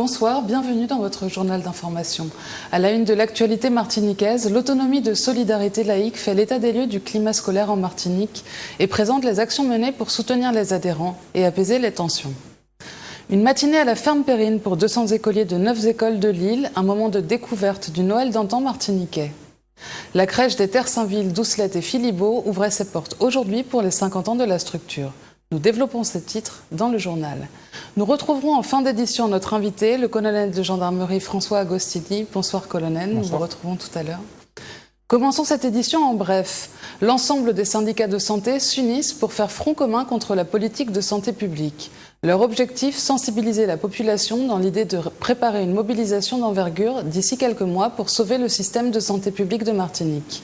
Bonsoir, bienvenue dans votre journal d'information. À la une de l'actualité martiniquaise, l'autonomie de solidarité laïque fait l'état des lieux du climat scolaire en Martinique et présente les actions menées pour soutenir les adhérents et apaiser les tensions. Une matinée à la ferme Périne pour 200 écoliers de 9 écoles de l'île, un moment de découverte du Noël d'antan martiniquais. La crèche des Terres Saint-Ville, Doucelette et Philibaud ouvrait ses portes aujourd'hui pour les 50 ans de la structure. Nous développons ces titres dans le journal. Nous retrouverons en fin d'édition notre invité, le colonel de gendarmerie François Agostini. Bonsoir colonel, Bonsoir. Nous vous retrouvons tout à l'heure. Commençons cette édition en bref. L'ensemble des syndicats de santé s'unissent pour faire front commun contre la politique de santé publique. Leur objectif, sensibiliser la population dans l'idée de préparer une mobilisation d'envergure d'ici quelques mois pour sauver le système de santé publique de Martinique.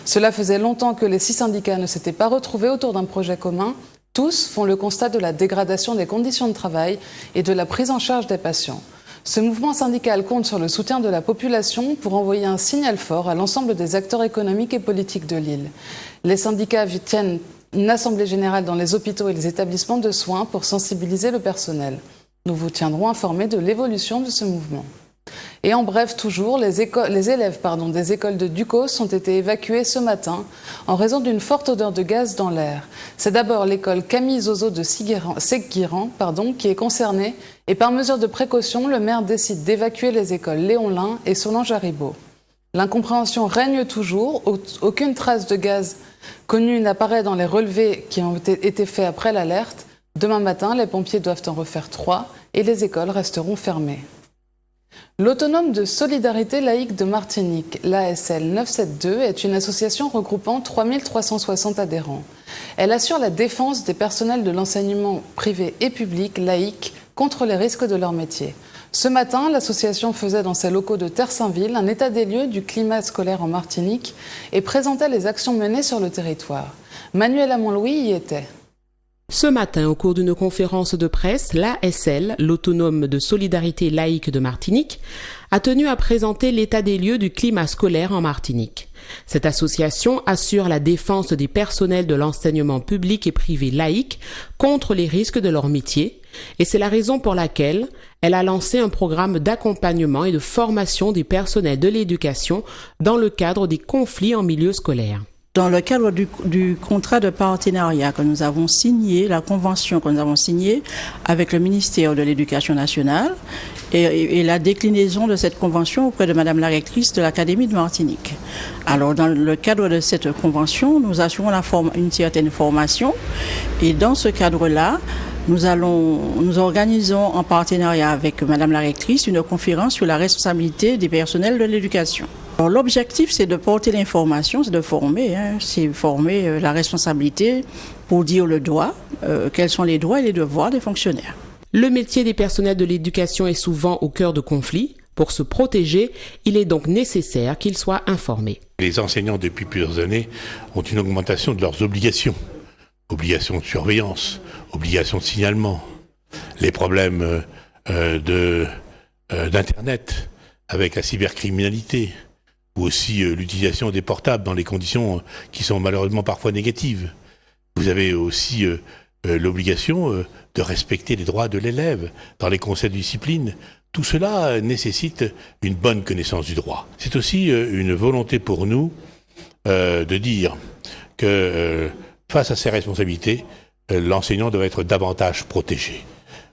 Cela faisait longtemps que les 6 syndicats ne s'étaient pas retrouvés autour d'un projet commun. Tous font le constat de la dégradation des conditions de travail et de la prise en charge des patients. Ce mouvement syndical compte sur le soutien de la population pour envoyer un signal fort à l'ensemble des acteurs économiques et politiques de l'île. Les syndicats tiennent une assemblée générale dans les hôpitaux et les établissements de soins pour sensibiliser le personnel. Nous vous tiendrons informés de l'évolution de ce mouvement. Et en bref, toujours, les élèves des écoles de Ducos ont été évacués ce matin en raison d'une forte odeur de gaz dans l'air. C'est d'abord l'école Camille Zozo de Séguiran qui est concernée et par mesure de précaution, le maire décide d'évacuer les écoles Léon Lin et Solange-Haribo. L'incompréhension règne toujours, aucune trace de gaz connue n'apparaît dans les relevés qui ont été faits après l'alerte. Demain matin, les pompiers doivent en refaire 3 et les écoles resteront fermées. L'Autonome de solidarité laïque de Martinique, l'ASL 972, est une association regroupant 3360 adhérents. Elle assure la défense des personnels de l'enseignement privé et public laïque contre les risques de leur métier. Ce matin, l'association faisait dans ses locaux de Terre Saint-Ville un état des lieux du climat scolaire en Martinique et présentait les actions menées sur le territoire. Manuela Montlouis y était. Ce matin, au cours d'une conférence de presse, l'ASL, l'Autonome de solidarité laïque de Martinique, a tenu à présenter l'état des lieux du climat scolaire en Martinique. Cette association assure la défense des personnels de l'enseignement public et privé laïque contre les risques de leur métier, et c'est la raison pour laquelle elle a lancé un programme d'accompagnement et de formation des personnels de l'éducation dans le cadre des conflits en milieu scolaire. Dans le cadre du contrat de partenariat que nous avons signé, la convention que nous avons signée avec le ministère de l'Éducation nationale et la déclinaison de cette convention auprès de Madame la rectrice de l'Académie de Martinique. Alors, dans le cadre de cette convention, nous assurons une certaine formation et dans ce cadre-là, nous organisons en partenariat avec Madame la rectrice une conférence sur la responsabilité des personnels de l'éducation. Alors, l'objectif, c'est de porter l'information, c'est de former, la responsabilité pour dire le droit, quels sont les droits et les devoirs des fonctionnaires. Le métier des personnels de l'éducation est souvent au cœur de conflits. Pour se protéger, il est donc nécessaire qu'ils soient informés. Les enseignants, depuis plusieurs années, ont une augmentation de leurs obligations. Obligations de surveillance, obligations de signalement, les problèmes d'Internet avec la cybercriminalité, ou aussi l'utilisation des portables dans les conditions qui sont malheureusement parfois négatives. Vous avez aussi l'obligation de respecter les droits de l'élève dans les conseils de discipline. Tout cela nécessite une bonne connaissance du droit. C'est aussi une volonté pour nous de dire que face à ces responsabilités, l'enseignant doit être davantage protégé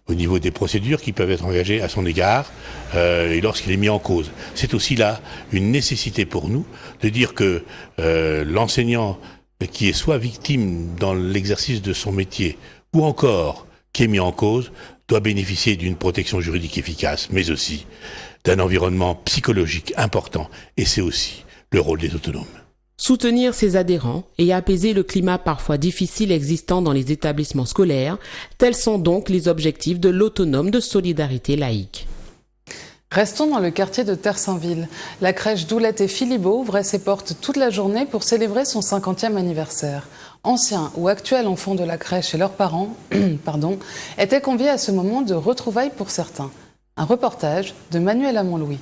au niveau des procédures qui peuvent être engagées à son égard et lorsqu'il est mis en cause. C'est aussi là une nécessité pour nous de dire que l'enseignant qui est soit victime dans l'exercice de son métier ou encore qui est mis en cause doit bénéficier d'une protection juridique efficace, mais aussi d'un environnement psychologique important. Et c'est aussi le rôle des autonomes. Soutenir ses adhérents et apaiser le climat parfois difficile existant dans les établissements scolaires, tels sont donc les objectifs de l'Autonome de solidarité laïque. Restons dans le quartier de Terre Saint-Ville. La crèche Doucelette et Philibaud ouvrait ses portes toute la journée pour célébrer son 50e anniversaire. Anciens ou actuels enfants de la crèche et leurs parents étaient conviés à ce moment de retrouvailles pour certains. Un reportage de Manuela Montlouis.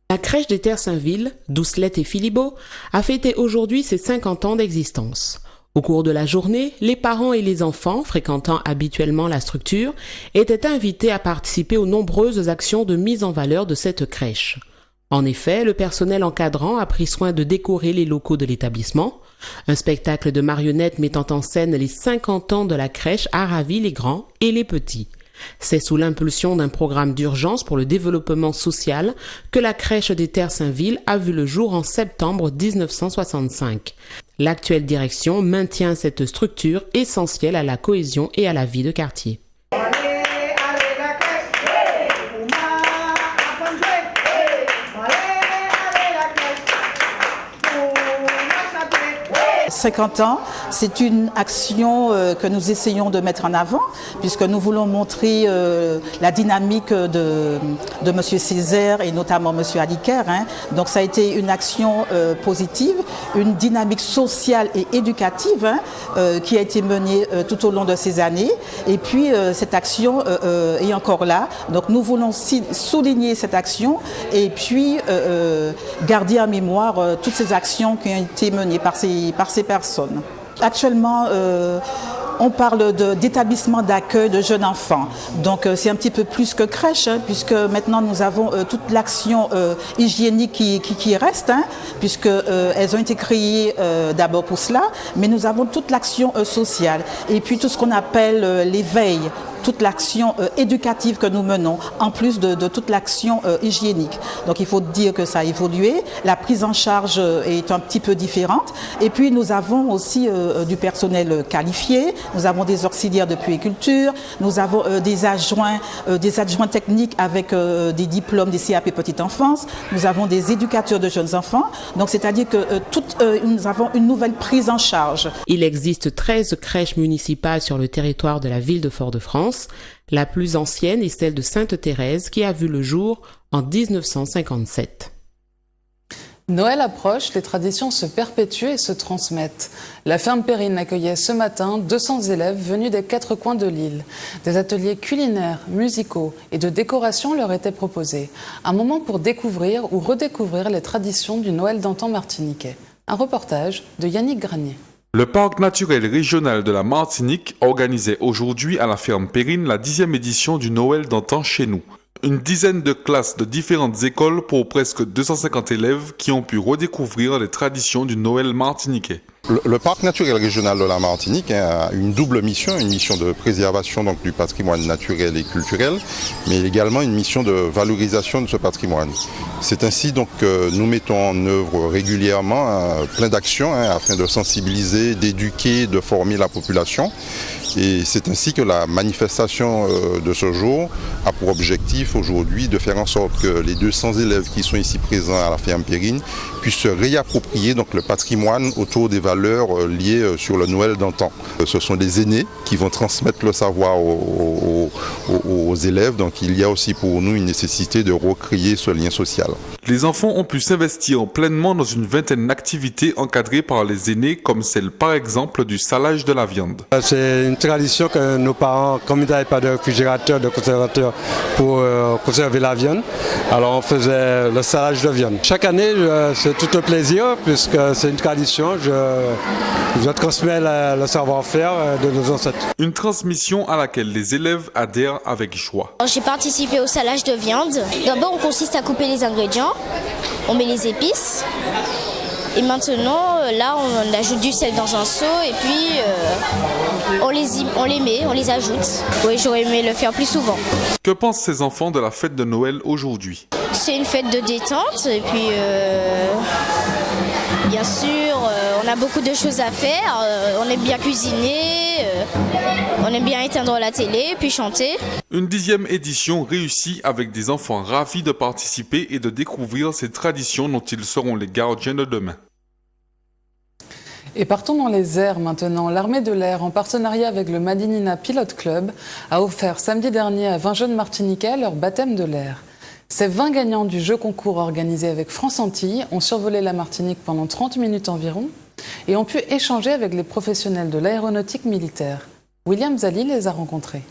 La crèche des Terres Saint-Ville, Doucelette et Philibaud, a fêté aujourd'hui ses 50 ans d'existence. Au cours de la journée, les parents et les enfants fréquentant habituellement la structure étaient invités à participer aux nombreuses actions de mise en valeur de cette crèche. En effet, le personnel encadrant a pris soin de décorer les locaux de l'établissement. Un spectacle de marionnettes mettant en scène les 50 ans de la crèche a ravi les grands et les petits. C'est sous l'impulsion d'un programme d'urgence pour le développement social que la crèche des Terres-Saint-Ville a vu le jour en septembre 1965. L'actuelle direction maintient cette structure essentielle à la cohésion et à la vie de quartier. 50 ans, c'est une action que nous essayons de mettre en avant, puisque nous voulons montrer la dynamique de M. Césaire et notamment M. Aliker. Donc ça a été une action positive, une dynamique sociale et éducative qui a été menée tout au long de ces années. Et puis cette action est encore là. Donc nous voulons souligner cette action et puis garder en mémoire toutes ces actions qui ont été menées par ces personnes. Actuellement, on parle d'établissement d'accueil de jeunes enfants. Donc c'est un petit peu plus que crèche, puisque maintenant nous avons toute l'action hygiénique qui reste, puisqu'elles ont été créées d'abord pour cela, mais nous avons toute l'action sociale et puis tout ce qu'on appelle l'éveil, toute l'action éducative que nous menons, en plus de toute l'action hygiénique. Donc il faut dire que ça a évolué, la prise en charge est un petit peu différente, et puis nous avons aussi du personnel qualifié, nous avons des auxiliaires de puériculture, nous avons des adjoints techniques avec des diplômes des CAP petite enfance, nous avons des éducateurs de jeunes enfants, donc c'est-à-dire que nous avons une nouvelle prise en charge. Il existe 13 crèches municipales sur le territoire de la ville de Fort-de-France. La plus ancienne est celle de Sainte-Thérèse qui a vu le jour en 1957. Noël approche, les traditions se perpétuent et se transmettent. La ferme Perrine accueillait ce matin 200 élèves venus des 4 coins de l'île. Des ateliers culinaires, musicaux et de décoration leur étaient proposés. Un moment pour découvrir ou redécouvrir les traditions du Noël d'antan martiniquais. Un reportage de Yannick Granier. Le parc naturel régional de la Martinique organisait aujourd'hui à la ferme Perrine la 10e édition du Noël d'antan chez nous. Une dizaine de classes de différentes écoles pour presque 250 élèves qui ont pu redécouvrir les traditions du Noël martiniquais. Le parc naturel régional de la Martinique a une double mission, une mission de préservation donc, du patrimoine naturel et culturel, mais également une mission de valorisation de ce patrimoine. C'est ainsi donc que nous mettons en œuvre régulièrement plein d'actions afin de sensibiliser, d'éduquer, de former la population. Et c'est ainsi que la manifestation de ce jour a pour objectif aujourd'hui de faire en sorte que les 200 élèves qui sont ici présents à la ferme Perrine puissent se réapproprier donc, le patrimoine autour des valeurs liées sur le Noël d'antan. Ce sont des aînés qui vont transmettre le savoir aux élèves, donc il y a aussi pour nous une nécessité de recréer ce lien social. Les enfants ont pu s'investir pleinement dans une vingtaine d'activités encadrées par les aînés, comme celle par exemple du salage de la viande. C'est une tradition que nos parents, comme ils n'avaient pas de réfrigérateur, de conservateur pour conserver la viande, alors on faisait le salage de viande. Chaque année, c'est tout un plaisir puisque c'est une tradition. Je transmets le savoir-faire de nos ancêtres. Une transmission à laquelle les élèves adhèrent avec joie. J'ai participé au salage de viande. D'abord, on consiste à couper les ingrédients, on met les épices. Et maintenant, là, on ajoute du sel dans un seau et puis on les ajoute. Oui, j'aurais aimé le faire plus souvent. Que pensent ces enfants de la fête de Noël aujourd'hui? C'est une fête de détente et puis bien sûr, on a beaucoup de choses à faire. On aime bien cuisiner, on aime bien éteindre la télé puis chanter. Une 10e édition réussie avec des enfants ravis de participer et de découvrir ces traditions dont ils seront les gardiens de demain. Et partons dans les airs maintenant. L'Armée de l'air, en partenariat avec le Madinina Pilot Club, a offert samedi dernier à 20 jeunes martiniquais leur baptême de l'air. Ces 20 gagnants du jeu concours organisé avec France Antilles ont survolé la Martinique pendant 30 minutes environ et ont pu échanger avec les professionnels de l'aéronautique militaire. William Zali les a rencontrés.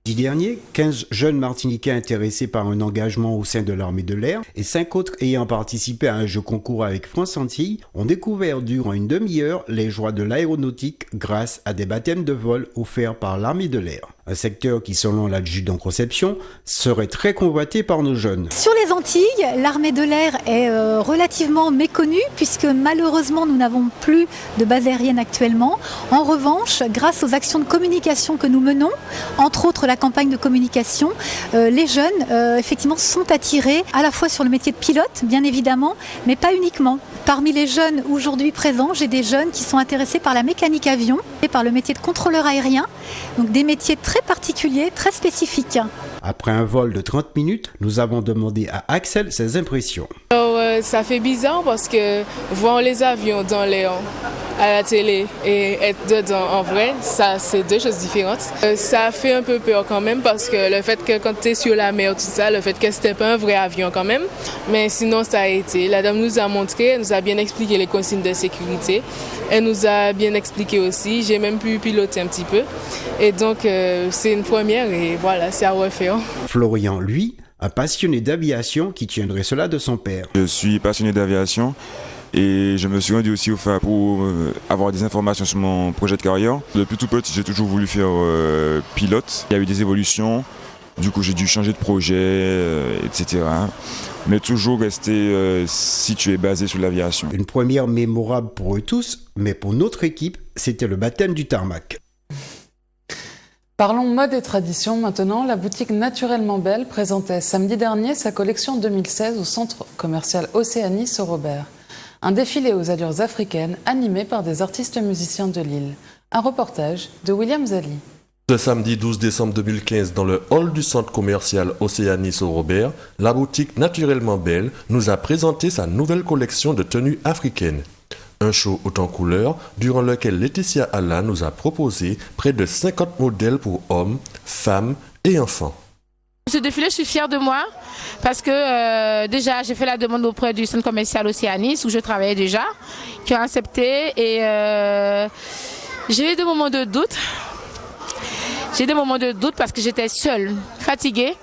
Jeudi dernier, 15 jeunes Martiniquais intéressés par un engagement au sein de l'armée de l'air et 5 autres ayant participé à un jeu concours avec France Antilles ont découvert durant une demi-heure les joies de l'aéronautique grâce à des baptêmes de vol offerts par l'armée de l'air. Un secteur qui, selon l'adjudant Conception, serait très convoité par nos jeunes. Sur les Antilles, l'armée de l'air est relativement méconnue puisque malheureusement nous n'avons plus de base aérienne actuellement. En revanche, grâce aux actions de communication que nous menons, entre autres la campagne de communication, les jeunes effectivement sont attirés à la fois sur le métier de pilote, bien évidemment, mais pas uniquement. Parmi les jeunes aujourd'hui présents, j'ai des jeunes qui sont intéressés par la mécanique avion et par le métier de contrôleur aérien, donc des métiers très particuliers, très spécifiques. Après un vol de 30 minutes, nous avons demandé à Axel ses impressions. Ça fait bizarre parce que voir les avions dans l'air à la télé et être dedans en vrai, ça c'est deux choses différentes. Ça fait un peu peur quand même parce que le fait que quand tu es sur la mer, tout ça, le fait que c'était pas un vrai avion quand même. Mais sinon ça a été. La dame nous a montré, elle nous a bien expliqué les consignes de sécurité. Elle nous a bien expliqué aussi. J'ai même pu piloter un petit peu. Et donc c'est une première et voilà, c'est à refaire. Florian, lui, un passionné d'aviation qui tiendrait cela de son père. Je suis passionné d'aviation et je me suis rendu aussi au FA pour avoir des informations sur mon projet de carrière. Depuis tout petit, j'ai toujours voulu faire pilote. Il y a eu des évolutions, du coup j'ai dû changer de projet, etc. Mais toujours rester situé, basé sur l'aviation. Une première mémorable pour eux tous, mais pour notre équipe, c'était le baptême du tarmac. Parlons mode et tradition maintenant. La boutique Naturellement Belle présentait samedi dernier sa collection 2016 au centre commercial Océanie sur Robert. Un défilé aux allures africaines animé par des artistes musiciens de Lille. Un reportage de William Zali. Ce samedi 12 décembre 2015, dans le hall du centre commercial Océanie sur Robert, la boutique Naturellement Belle nous a présenté sa nouvelle collection de tenues africaines. Un show haut en couleurs, durant lequel Laetitia Alla nous a proposé près de 50 modèles pour hommes, femmes et enfants. Ce défilé, je suis fière de moi parce que déjà j'ai fait la demande auprès du centre commercial Océanis où je travaillais déjà, qui ont accepté et j'ai eu des moments de doute. J'ai eu des moments de doute parce que j'étais seule, fatiguée.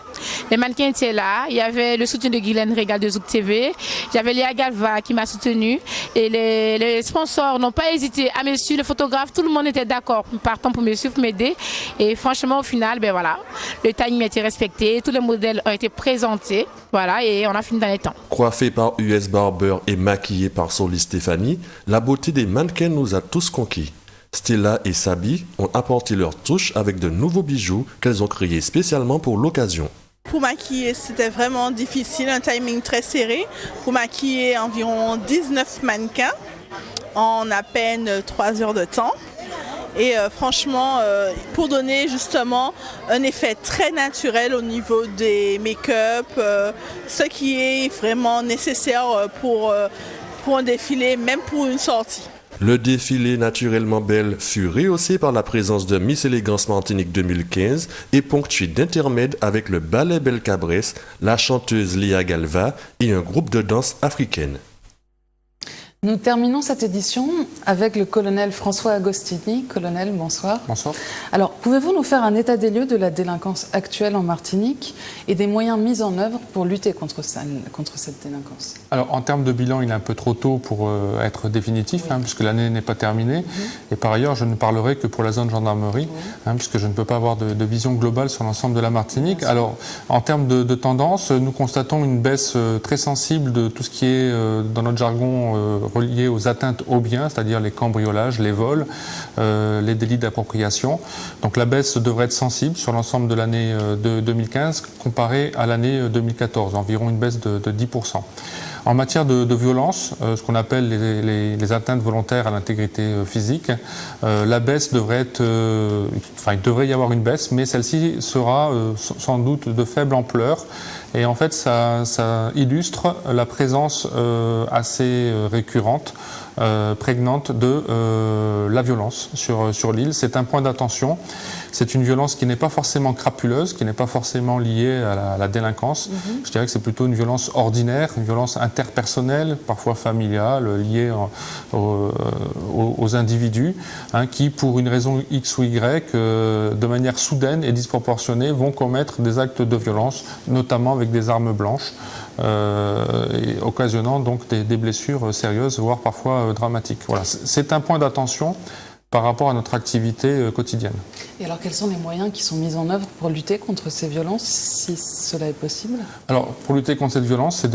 Les mannequins étaient là, il y avait le soutien de Guylaine Régal de Zouk TV, j'avais Léa Galva qui m'a soutenue et les sponsors n'ont pas hésité à me suivre, le photographe, tout le monde était d'accord partant pour me suivre, pour m'aider et franchement au final, ben voilà, le timing a été respecté, tous les modèles ont été présentés, voilà et on a fini dans les temps. Coiffée par US Barber et maquillée par Solis Stéphanie, la beauté des mannequins nous a tous conquis. Stella et Sabi ont apporté leur touche avec de nouveaux bijoux qu'elles ont créés spécialement pour l'occasion. Pour maquiller, c'était vraiment difficile, un timing très serré. Pour maquiller environ 19 mannequins en à peine 3 heures de temps. Et franchement, pour donner justement un effet très naturel au niveau des make-up, ce qui est vraiment nécessaire pour un défilé, même pour une sortie. Le défilé Naturellement Belle fut rehaussé par la présence de Miss Élégance Martinique 2015 et ponctué d'intermèdes avec le ballet Belle Cabresse, la chanteuse Léa Galva et un groupe de danse africaine. Nous terminons cette édition avec le colonel François Agostini. Colonel, bonsoir. Bonsoir. Alors, pouvez-vous nous faire un état des lieux de la délinquance actuelle en Martinique et des moyens mis en œuvre pour lutter contre cette délinquance? Alors, en termes de bilan, il est un peu trop tôt pour être définitif, puisque l'année n'est pas terminée. Et par ailleurs, je ne parlerai que pour la zone gendarmerie, puisque je ne peux pas avoir de vision globale sur l'ensemble de la Martinique. Alors, en termes de tendance, nous constatons une baisse très sensible de tout ce qui est, dans notre jargon, reliés aux atteintes aux biens, c'est-à-dire les cambriolages, les vols, les délits d'appropriation. Donc la baisse devrait être sensible sur l'ensemble de l'année de 2015 comparée à l'année 2014, environ une baisse de 10%. En matière de violence, ce qu'on appelle les atteintes volontaires à l'intégrité physique, la baisse devrait être, il devrait y avoir une baisse, mais celle-ci sera sans doute de faible ampleur. Et en fait, ça illustre la présence assez récurrente prégnante de la violence sur l'île. C'est un point d'attention. C'est une violence qui n'est pas forcément crapuleuse, qui n'est pas forcément liée à la délinquance. Je dirais que c'est plutôt une violence ordinaire, une violence interpersonnelle, parfois familiale, liée aux individus, qui, pour une raison X ou Y, de manière soudaine et disproportionnée, vont commettre des actes de violence, notamment avec des armes blanches, et occasionnant donc des blessures sérieuses, voire parfois dramatiques. Voilà. C'est un point d'attention par rapport à notre activité quotidienne. Et alors, quels sont les moyens qui sont mis en œuvre pour lutter contre ces violences, si cela est possible? Alors, pour lutter contre cette violence, c'est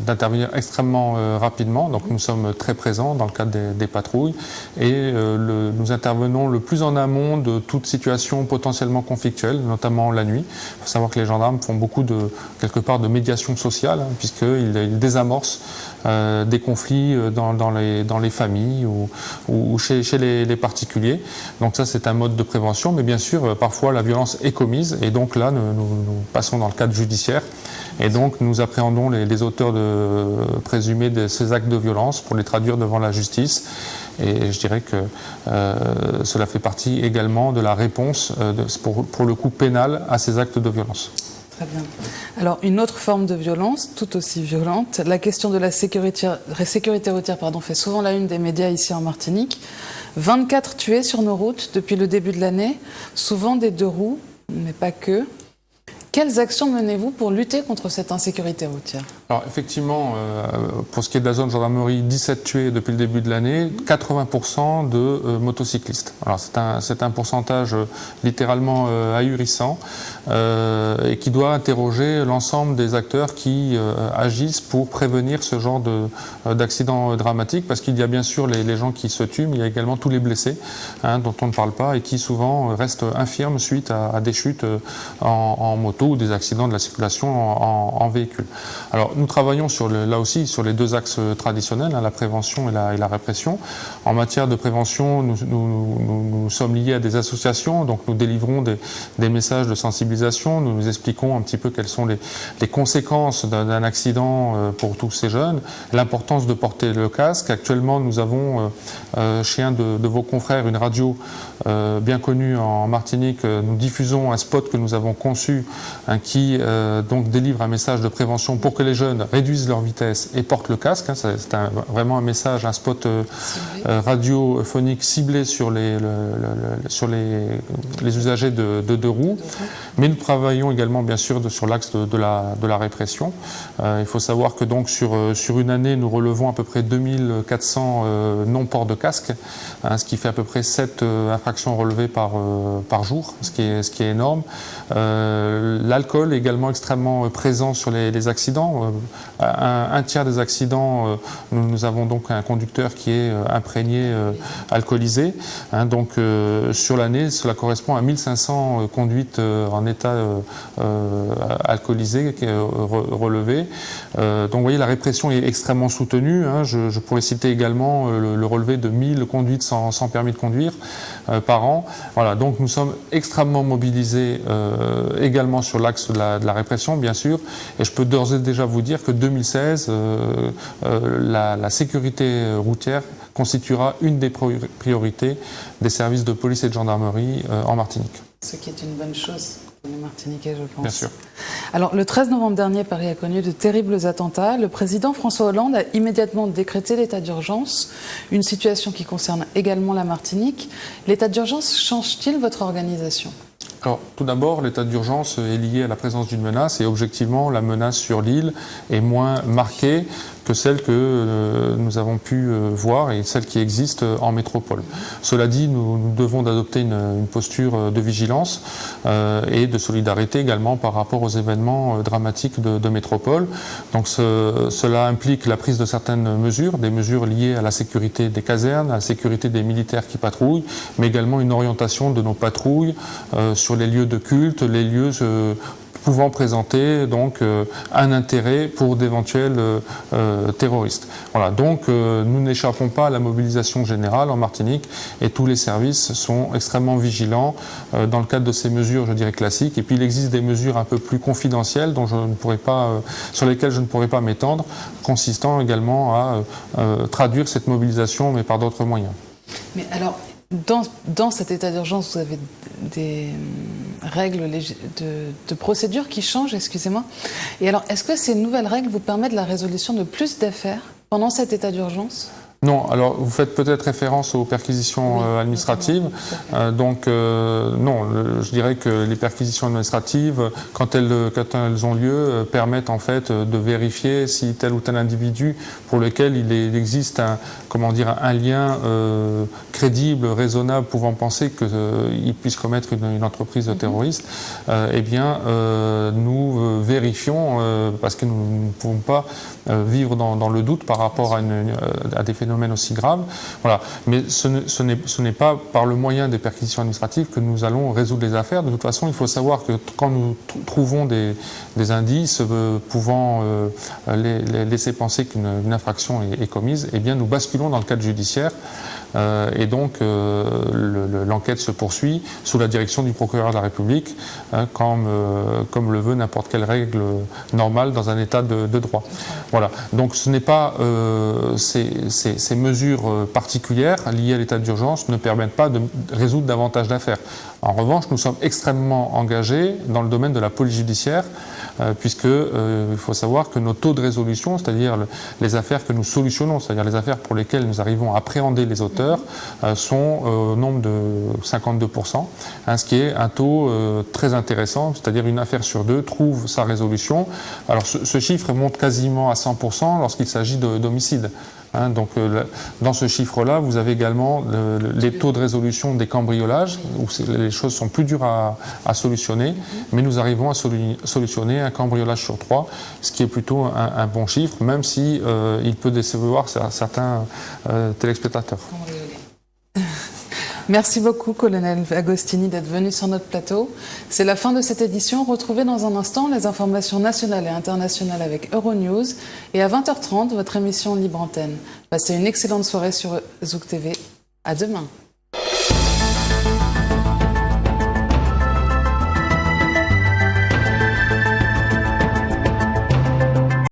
d'intervenir extrêmement rapidement. Donc, nous sommes très présents dans le cadre des patrouilles et nous intervenons le plus en amont de toute situation potentiellement conflictuelle, notamment la nuit. Il faut savoir que les gendarmes font beaucoup quelque part de médiation sociale, puisqu'ils désamorcent des conflits dans les familles ou chez les particuliers. Donc ça, c'est un mode de prévention, mais bien sûr, parfois la violence est commise, et donc là, nous passons dans le cadre judiciaire, et donc nous appréhendons les auteurs présumés de ces actes de violence pour les traduire devant la justice. Et je dirais que cela fait partie également de la réponse, pour le coup pénal, à ces actes de violence. Très bien. Alors, une autre forme de violence, tout aussi violente, la question de la sécurité routière fait souvent la une des médias ici en Martinique. 24 tués sur nos routes depuis le début de l'année, souvent des deux roues, mais pas que. Quelles actions menez-vous pour lutter contre cette insécurité routière? Alors effectivement, pour ce qui est de la zone gendarmerie, 17 tués depuis le début de l'année, 80% de motocyclistes. Alors c'est un pourcentage littéralement ahurissant et qui doit interroger l'ensemble des acteurs qui agissent pour prévenir ce genre d'accidents dramatiques, parce qu'il y a bien sûr les gens qui se tuent, mais il y a également tous les blessés dont on ne parle pas et qui souvent restent infirmes suite à des chutes en moto ou des accidents de la circulation en véhicule. Alors nous travaillons là aussi sur les deux axes traditionnels, la prévention et la répression. En matière de prévention, nous sommes liés à des associations, donc nous délivrons des messages de sensibilisation, nous expliquons un petit peu quelles sont les conséquences d'un accident pour tous ces jeunes, l'importance de porter le casque. Actuellement, nous avons chez un de vos confrères une radio bien connue en Martinique. Nous diffusons un spot que nous avons conçu qui donc délivre un message de prévention pour que les jeunes réduisent leur vitesse et portent le casque. C'est vraiment un message, un spot radiophonique ciblé sur les usagers de deux roues. Mais nous travaillons également bien sûr sur l'axe de la répression. Il faut savoir que donc sur une année, nous relevons à peu près 2400 non-ports de casque, ce qui fait à peu près 7 infractions relevées par jour, ce qui est énorme. L'alcool est également extrêmement présent sur les accidents. Un tiers des accidents, nous avons donc un conducteur qui est imprégné alcoolisé. Donc sur l'année, cela correspond à 1500 conduites en état alcoolisé relevées. Donc vous voyez, la répression est extrêmement soutenue. Je pourrais citer également le relevé de 1000 conduites sans permis de conduire par an. Voilà, donc nous sommes extrêmement mobilisés également sur l'axe de la répression, bien sûr. Et je peux d'ores et déjà vous dire que 2016, la sécurité routière constituera une des priorités des services de police et de gendarmerie en Martinique. Ce qui est une bonne chose pour les Martiniquais, je pense. Bien sûr. Alors, le 13 novembre dernier, Paris a connu de terribles attentats. Le président François Hollande a immédiatement décrété l'état d'urgence, une situation qui concerne également la Martinique. L'état d'urgence change-t-il votre organisation ? Alors, tout d'abord, l'état d'urgence est lié à la présence d'une menace et objectivement, la menace sur l'île est moins marquée que celle que nous avons pu voir et celle qui existe en métropole. Cela dit, nous devons d'adopter une posture de vigilance et de solidarité également par rapport aux événements dramatiques de métropole. Donc cela implique la prise de certaines mesures, des mesures liées à la sécurité des casernes, à la sécurité des militaires qui patrouillent, mais également une orientation de nos patrouilles sur les lieux de culte, les lieux pouvant présenter donc un intérêt pour d'éventuels terroristes. Voilà, donc nous n'échappons pas à la mobilisation générale en Martinique et tous les services sont extrêmement vigilants dans le cadre de ces mesures, je dirais, classiques. Et puis il existe des mesures un peu plus confidentielles dont je ne pourrais pas, sur lesquelles je ne pourrais pas m'étendre, consistant également à traduire cette mobilisation, mais par d'autres moyens. Mais alors, dans cet état d'urgence, vous avez des règles de procédure qui changent, excusez-moi. Et alors, est-ce que ces nouvelles règles vous permettent la résolution de plus d'affaires pendant cet état d'urgence ? Non, alors vous faites peut-être référence aux perquisitions administratives. Non, je dirais que les perquisitions administratives, quand elles ont lieu, permettent en fait de vérifier si tel ou tel individu pour lequel il existe un lien crédible, raisonnable, pouvant penser qu'il puisse commettre une entreprise terroriste, nous vérifions, parce que nous ne pouvons pas vivre dans le doute par rapport à des phénomènes aussi graves. Voilà. Mais ce n'est pas par le moyen des perquisitions administratives que nous allons résoudre les affaires. De toute façon, il faut savoir que quand nous trouvons des indices pouvant laisser penser qu'une infraction est commise, eh bien nous basculons dans le cadre judiciaire. Et donc l'enquête se poursuit sous la direction du procureur de la République, comme le veut n'importe quelle règle normale dans un état de droit. Voilà. Donc ce n'est pas ces mesures particulières liées à l'état d'urgence ne permettent pas de résoudre davantage d'affaires. En revanche, nous sommes extrêmement engagés dans le domaine de la police judiciaire, puisque il faut savoir que nos taux de résolution, c'est-à-dire les affaires que nous solutionnons, c'est-à-dire les affaires pour lesquelles nous arrivons à appréhender les auteurs, sont au nombre de 52%, ce qui est un taux très intéressant, c'est-à-dire une affaire sur deux trouve sa résolution. Alors ce chiffre monte quasiment à 100% lorsqu'il s'agit d'homicide. Donc dans ce chiffre-là, vous avez également les taux de résolution des cambriolages, où les choses sont plus dures à solutionner, mais nous arrivons à solutionner un cambriolage sur 3, ce qui est plutôt un bon chiffre, même si il peut décevoir certains téléspectateurs. Merci beaucoup, colonel Agostini, d'être venu sur notre plateau. C'est la fin de cette édition. Retrouvez dans un instant les informations nationales et internationales avec Euronews. Et à 20h30, votre émission Libre Antenne. Passez une excellente soirée sur Zouk TV. À demain.